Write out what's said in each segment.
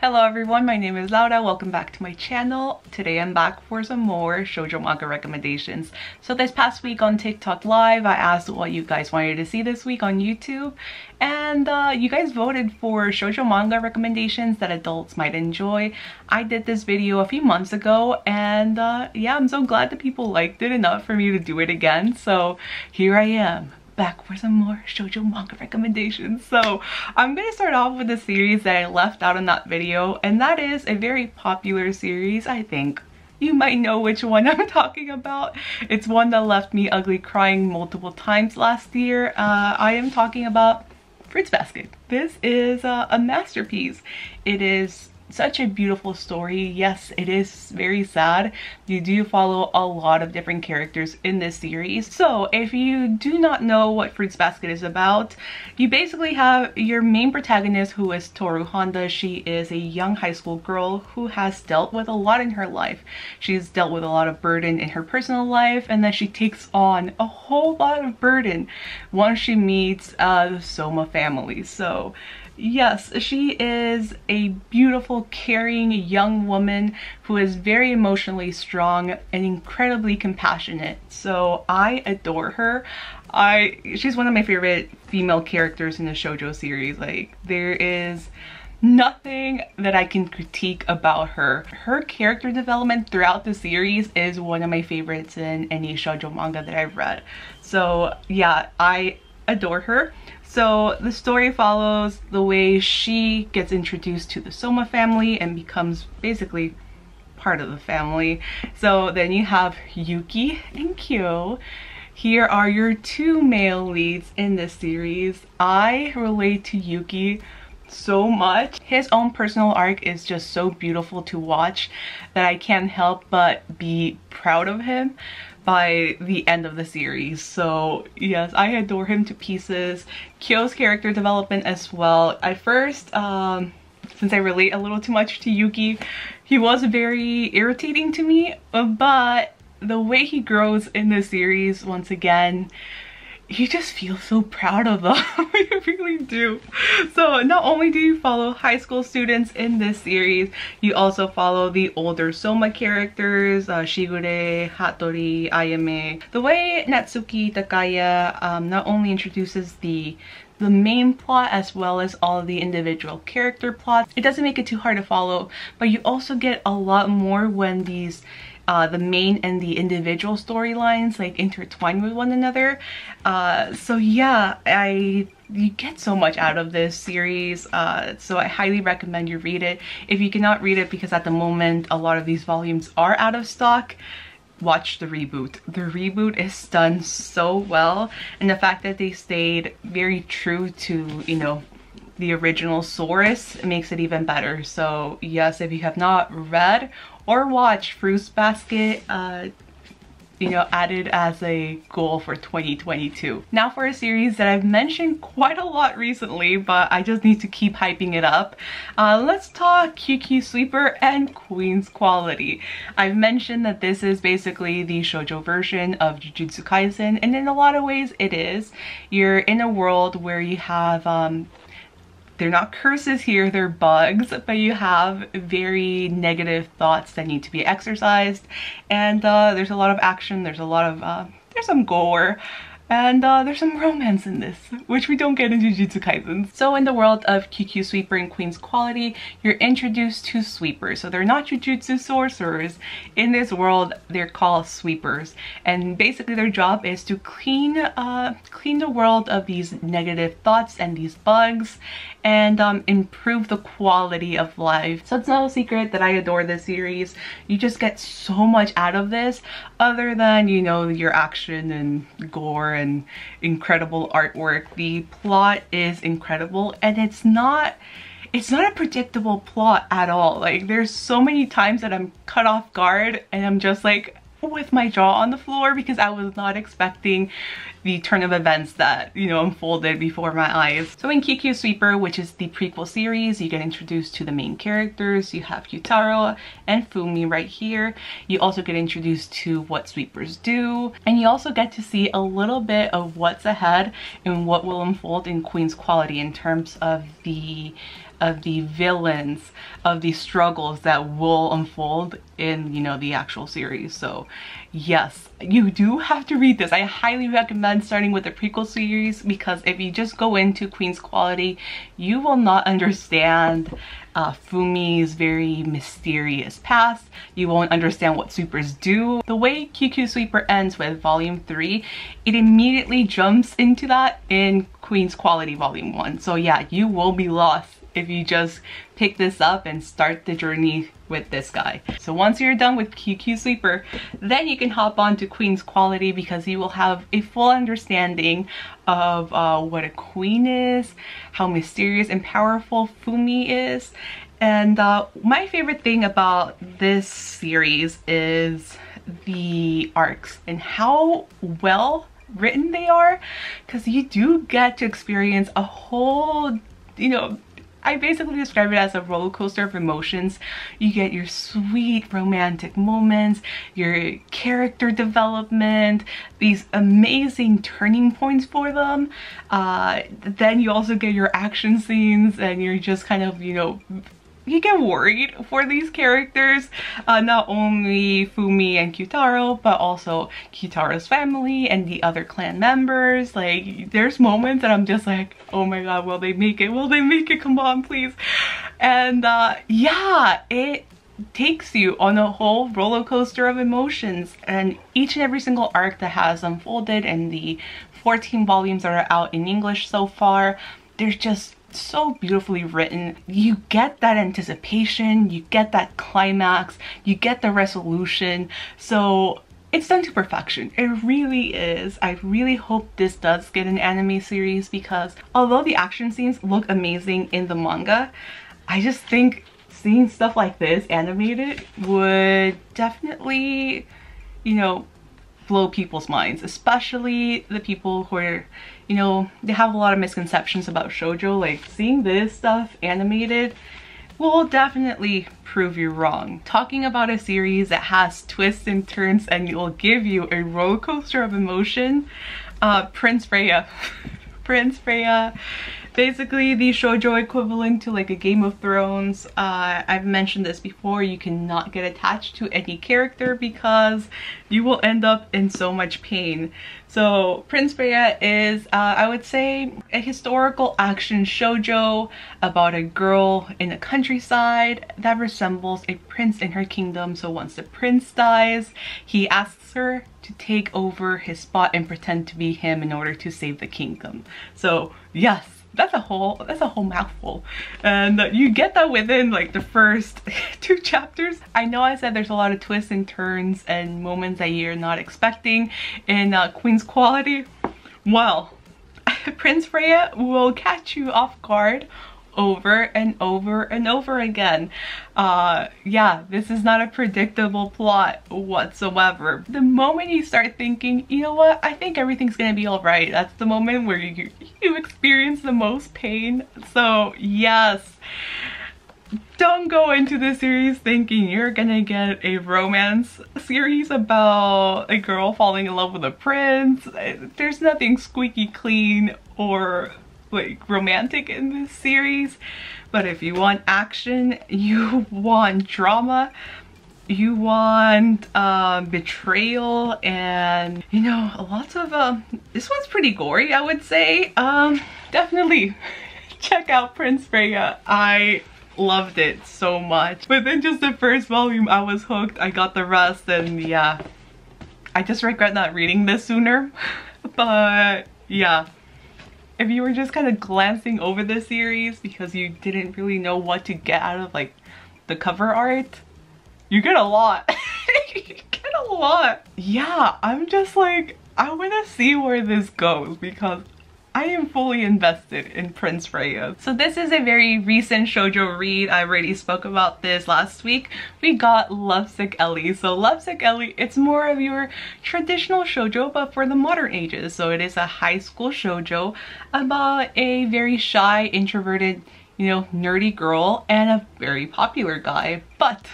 Hello everyone, my name is Laura. Welcome back to my channel. Today I'm back for some more Shoujo Manga recommendations. So this past week on TikTok Live, I asked what you guys wanted to see this week on YouTube. And you guys voted for Shoujo Manga recommendations that adults might enjoy. I did this video a few months ago and yeah, I'm so glad that people liked it enough for me to do it again. So here I am, back for some more Shoujo Manga recommendations. So I'm gonna start off with a series that I left out in that video, and that is a very popular series. I think you might know which one I'm talking about. It's one that left me ugly crying multiple times last year. I am talking about Fruits Basket. This is a masterpiece. It is such a beautiful story. Yes, it is very sad. You do follow a lot of different characters in this series. So if you do not know what Fruits Basket is about, you basically have your main protagonist, who is Toru Honda. She is a young high school girl who has dealt with a lot in her life. She's dealt with a lot of burden in her personal life, and then she takes on a whole lot of burden once she meets the Soma family. So yes, she is a beautiful, caring young woman who is very emotionally strong and incredibly compassionate. So I adore her. She's one of my favorite female characters in the shoujo series. Like, there is nothing that I can critique about her. Her character development throughout the series is one of my favorites in any shoujo manga that I've read. So yeah, I adore her. So the story follows the way she gets introduced to the Soma family and becomes basically part of the family. So then you have Yuki and Kyo. Here are your two male leads in this series. I relate to Yuki so much. His own personal arc is just so beautiful to watch that I can't help but be proud of him by the end of the series. So yes, I adore him to pieces. Kyo's character development as well. At first, since I relate a little too much to Yuki, he was very irritating to me, but the way he grows in the series, once again, you just feel so proud of them. You really do. So not only do you follow high school students in this series, you also follow the older Soma characters, Shigure, Hattori, Ayame. The way Natsuki Takaya not only introduces the main plot as well as all of the individual character plots, it doesn't make it too hard to follow, but you also get a lot more when these the main and the individual storylines like intertwine with one another. So yeah, you get so much out of this series, so I highly recommend you read it. If you cannot read it because at the moment a lot of these volumes are out of stock, watch the reboot. The reboot is done so well, and the fact that they stayed very true to, you know, the original source makes it even better. So yes, if you have not read or watched Fruits Basket, you know, added as a goal for 2022. Now for a series that I've mentioned quite a lot recently, but I just need to keep hyping it up. Let's talk QQ Sweeper and Queen's Quality. I've mentioned that this is basically the shoujo version of Jujutsu Kaisen, and in a lot of ways it is. You're in a world where you have they're not curses here, they're bugs, but you have very negative thoughts that need to be exercised, and there's a lot of action, there's a lot of there's some gore, and there's some romance in this, which we don't get in Jujutsu Kaisen. So in the world of QQ Sweeper and Queen's Quality, you're introduced to sweepers. So they're not Jujutsu sorcerers. In this world, they're called sweepers, and basically their job is to clean the world of these negative thoughts and these bugs, and improve the quality of life. So it's no secret that I adore this series. You just get so much out of this, other than, you know, your action and gore and incredible artwork. The plot is incredible, and it's not a predictable plot at all. Like, there's so many times that I'm caught off guard and I'm just like with my jaw on the floor because I was not expecting the turn of events that, you know, unfolded before my eyes. So in Kyoko Sweeper, which is the prequel series, you get introduced to the main characters. You have Kyutaro and Fumi right here. You also get introduced to what sweepers do, and you also get to see a little bit of what's ahead and what will unfold in Queen's Quality in terms of the villains, of the struggles that will unfold in, you know, the actual series. So yes, you do have to read this. I highly recommend starting with the prequel series, because if you just go into Queen's Quality, you will not understand Fumi's very mysterious past. You won't understand what sweepers do. The way Kyoko Sweeper ends with volume 3, it immediately jumps into that in Queen's Quality volume 1. So yeah, you will be lost if you just pick this up and start the journey with this guy. So once you're done with Kyoko Sweeper, then you can hop on to Queen's Quality, because you will have a full understanding of what a queen is, how mysterious and powerful Fumi is. And my favorite thing about this series is the arcs and how well written they are, because you do get to experience a whole, you know, I basically describe it as a roller coaster of emotions. You get your sweet romantic moments, your character development, these amazing turning points for them. Then you also get your action scenes, and you're just kind of, you know, you get worried for these characters, not only Fumi and Kyutaro, but also Kyutaro's family and the other clan members. Like, there's moments that I'm just like, oh my god, will they make it? Will they make it? Come on, please. And yeah, it takes you on a whole roller coaster of emotions, and each and every single arc that has unfolded in the 14 volumes that are out in English so far, there's just so beautifully written. You get that anticipation, you get that climax, you get the resolution. So it's done to perfection. It really is. I really hope this does get an anime series, because although the action scenes look amazing in the manga, I just think seeing stuff like this animated would definitely, you know, blow people's minds, especially the people who are, you know, they have a lot of misconceptions about shoujo. Like, seeing this stuff animated will definitely prove you wrong. Talking about a series that has twists and turns and will give you a roller coaster of emotion, Prince Freya. Prince Freya, basically the shoujo equivalent to like a Game of Thrones. I've mentioned this before, you cannot get attached to any character because you will end up in so much pain. So Prince Freya is, I would say, a historical action shoujo about a girl in the countryside that resembles a prince in her kingdom. So once the prince dies, he asks her to take over his spot and pretend to be him in order to save the kingdom. So yes, that's a whole mouthful, and you get that within like the first 2 chapters. I know I said there's a lot of twists and turns and moments that you're not expecting in Queen's Quality. Well, Prince Freya will catch you off guard over and over and over again. Yeah, this is not a predictable plot whatsoever. The moment you start thinking, you know what, I think everything's gonna be all right, that's the moment where you experience the most pain. So yes, don't go into this series thinking you're gonna get a romance series about a girl falling in love with a prince. There's nothing squeaky clean or like romantic in this series. But if you want action, you want drama, you want betrayal, and you know, lots of this one's pretty gory, I would say. Definitely check out Prince Freya. I loved it so much. Within just the first volume, I was hooked. I got the rest, and yeah, I just regret not reading this sooner. But yeah, if you were just kind of glancing over the series because you didn't really know what to get out of like the cover art, you get a lot. You get a lot. Yeah, I'm just like, I want to see where this goes, because I am fully invested in Prince Freya. So this is a very recent shoujo read. I already spoke about this last week. We got Lovesick Ellie. So Lovesick Ellie, it's more of your traditional shoujo but for the modern ages. So it is a high school shoujo about a very shy, introverted, you know, nerdy girl and a very popular guy. But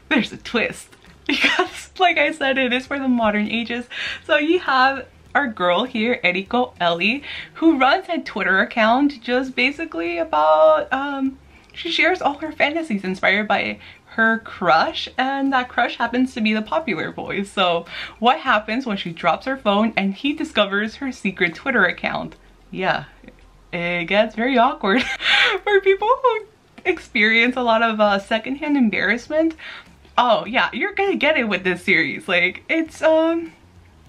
there's a twist because, like I said, it is for the modern ages. So you have our girl here, Eriko Ellie, who runs a Twitter account just basically about, she shares all her fantasies inspired by her crush, and that crush happens to be the popular boy. So what happens when she drops her phone and he discovers her secret Twitter account? Yeah, it gets very awkward for people who experience a lot of secondhand embarrassment. Oh yeah, you're gonna get it with this series. Like, it's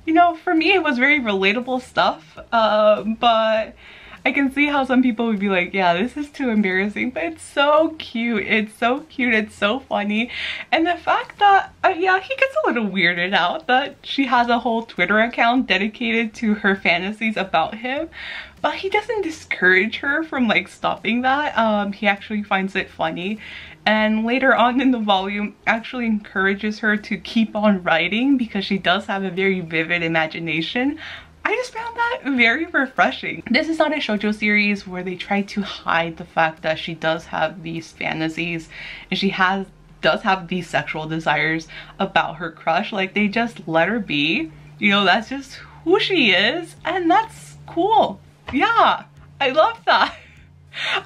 you know, for me it was very relatable stuff, but I can see how some people would be like, yeah, this is too embarrassing, but it's so cute. It's so cute. It's so funny. And the fact that, yeah, he gets a little weirded out that she has a whole Twitter account dedicated to her fantasies about him, but he doesn't discourage her from like stopping that. He actually finds it funny. And later on in the volume actually encourages her to keep on writing because she does have a very vivid imagination. I just found that very refreshing. This is not a shoujo series where they try to hide the fact that she does have these fantasies and she does have these sexual desires about her crush. Like, they just let her be. You know, that's just who she is, and that's cool. Yeah, I love that.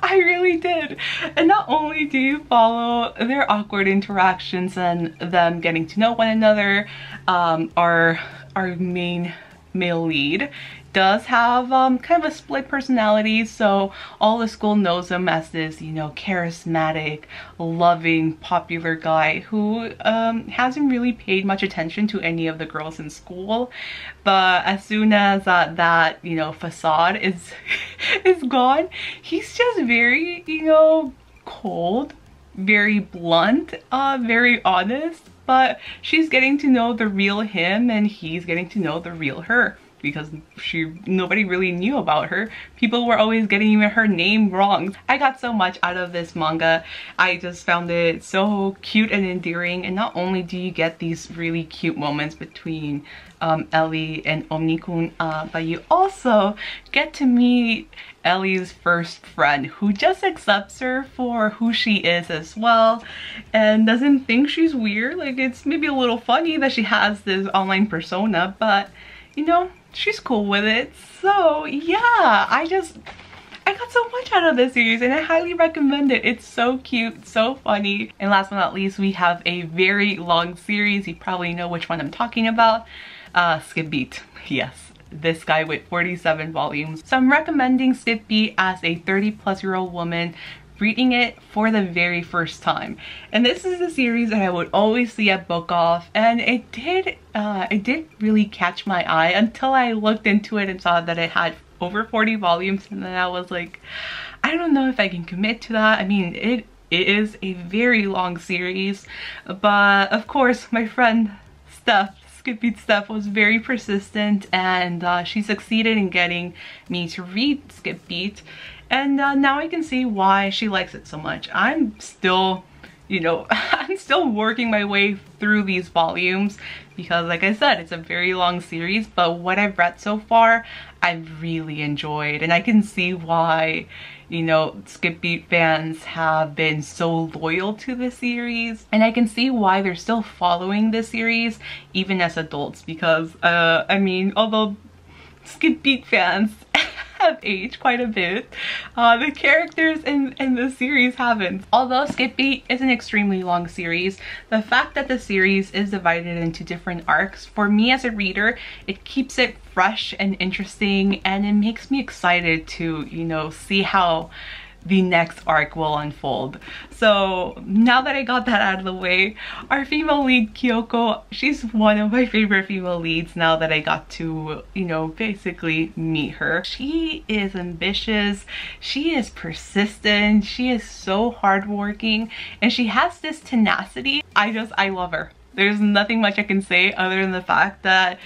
I really did. And not only do you follow their awkward interactions and them getting to know one another, our main male lead does have kind of a split personality, so all the school knows him as this, you know, charismatic, loving, popular guy who hasn't really paid much attention to any of the girls in school. But as soon as that, you know, facade is gone, he's just very, you know, cold, very blunt, very honest. But she's getting to know the real him and he's getting to know the real her, because nobody really knew about her. People were always getting even her name wrong. I got so much out of this manga. I just found it so cute and endearing, and not only do you get these really cute moments between Ellie and Omni-kun, but you also get to meet Ellie's first friend, who just accepts her for who she is as well and doesn't think she's weird. Like, it's maybe a little funny that she has this online persona, but you know, she's cool with it. So yeah, I got so much out of this series and I highly recommend it. It's so cute, so funny. And last but not least, we have a very long series. You probably know which one I'm talking about. Skip Beat. Yes, this guy with 47 volumes. So I'm recommending Skip Beat as a 30-plus-year-old woman reading it for the very first time. And this is a series that I would always see at Book Off, and it did really catch my eye until I looked into it and saw that it had over 40 volumes, and then I was like, I don't know if I can commit to that. I mean, it is a very long series, but of course my friend Skip Beat Steph was very persistent, and she succeeded in getting me to read Skip Beat. And now I can see why she likes it so much. I'm still, you know, I'm still working my way through these volumes because, like I said, it's a very long series, but what I've read so far, I've really enjoyed. And I can see why, you know, Skip Beat fans have been so loyal to this series. And I can see why they're still following this series, even as adults, because, I mean, although Skip Beat fans have aged quite a bit, the characters in the series haven't. Although Skip Beat is an extremely long series, the fact that the series is divided into different arcs, for me as a reader, it keeps it fresh and interesting, and it makes me excited to, you know, see how the next arc will unfold. So now that I got that out of the way, our female lead Kyoko, she's one of my favorite female leads now that I got to, you know, basically meet her. She is ambitious, she is persistent, she is so hardworking, and she has this tenacity. I love her. There's nothing much I can say other than the fact that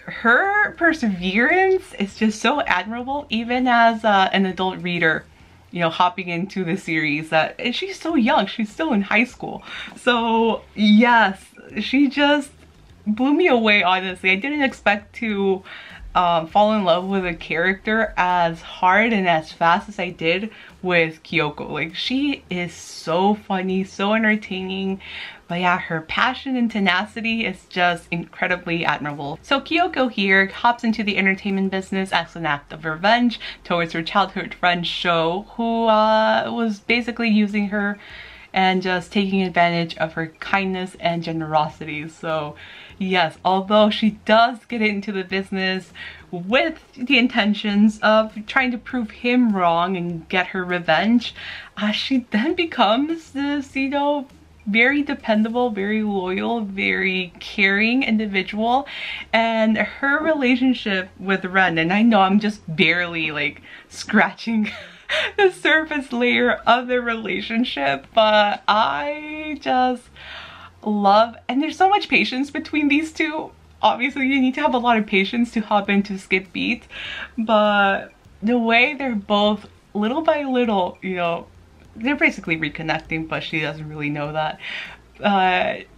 her perseverance is just so admirable, even as an adult reader, you know, hopping into the series. That and she's so young, she's still in high school. So yes, she just blew me away, honestly. I didn't expect to fall in love with a character as hard and as fast as I did with Kyoko. Like, she is so funny, so entertaining. But yeah, her passion and tenacity is just incredibly admirable. So Kyoko here hops into the entertainment business as an act of revenge towards her childhood friend Sho, who was basically using her and just taking advantage of her kindness and generosity. So yes, although she does get into the business with the intentions of trying to prove him wrong and get her revenge, she then becomes this, you know, very dependable, very loyal, very caring individual. And her relationship with Ren, and I know I'm just barely like scratching the surface layer of the relationship, but I just love, and there's so much patience between these two. Obviously you need to have a lot of patience to hop into Skip Beat, but the way they're both little by little, you know, they're basically reconnecting, but she doesn't really know that.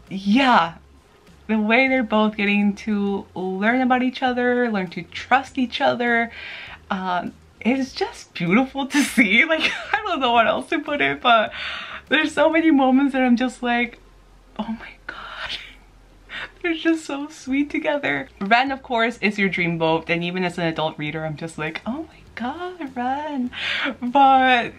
Yeah, the way they're both getting to learn about each other, learn to trust each other, it's just beautiful to see. Like, I don't know what else to put it, but there's so many moments that I'm just like, oh my god, they're just so sweet together. Ren, of course, is your dreamboat, and even as an adult reader, I'm just like, oh my god, Ren. But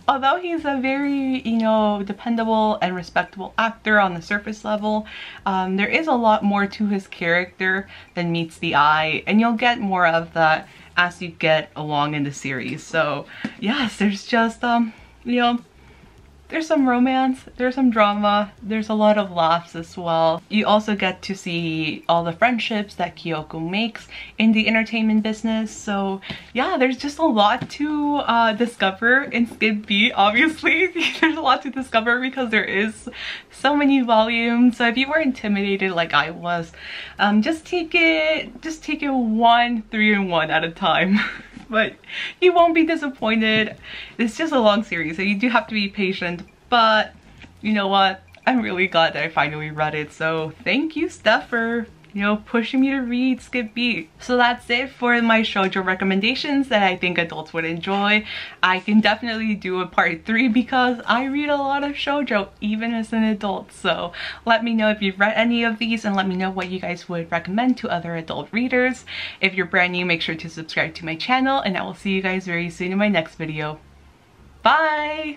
although he's a very, you know, dependable and respectable actor on the surface level, there is a lot more to his character than meets the eye, and you'll get more of that as you get along in the series. So yes, there's just you know, there's some romance, there's some drama, there's a lot of laughs as well. You also get to see all the friendships that Kyoko makes in the entertainment business. So yeah, there's just a lot to discover in Skip Beat. Obviously there's a lot to discover because there is so many volumes. So if you were intimidated like I was, just take it 1 3-in-1 at a time. But you won't be disappointed. It's just a long series, so you do have to be patient. But you know what? I'm really glad that I finally read it. So thank you, Steph, for, you know, pushing me to read Skip Beat. So that's it for my shoujo recommendations that I think adults would enjoy. I can definitely do a part 3 because I read a lot of shoujo even as an adult. So let me know if you've read any of these, and let me know what you guys would recommend to other adult readers. If you're brand new, make sure to subscribe to my channel, and I will see you guys very soon in my next video. Bye!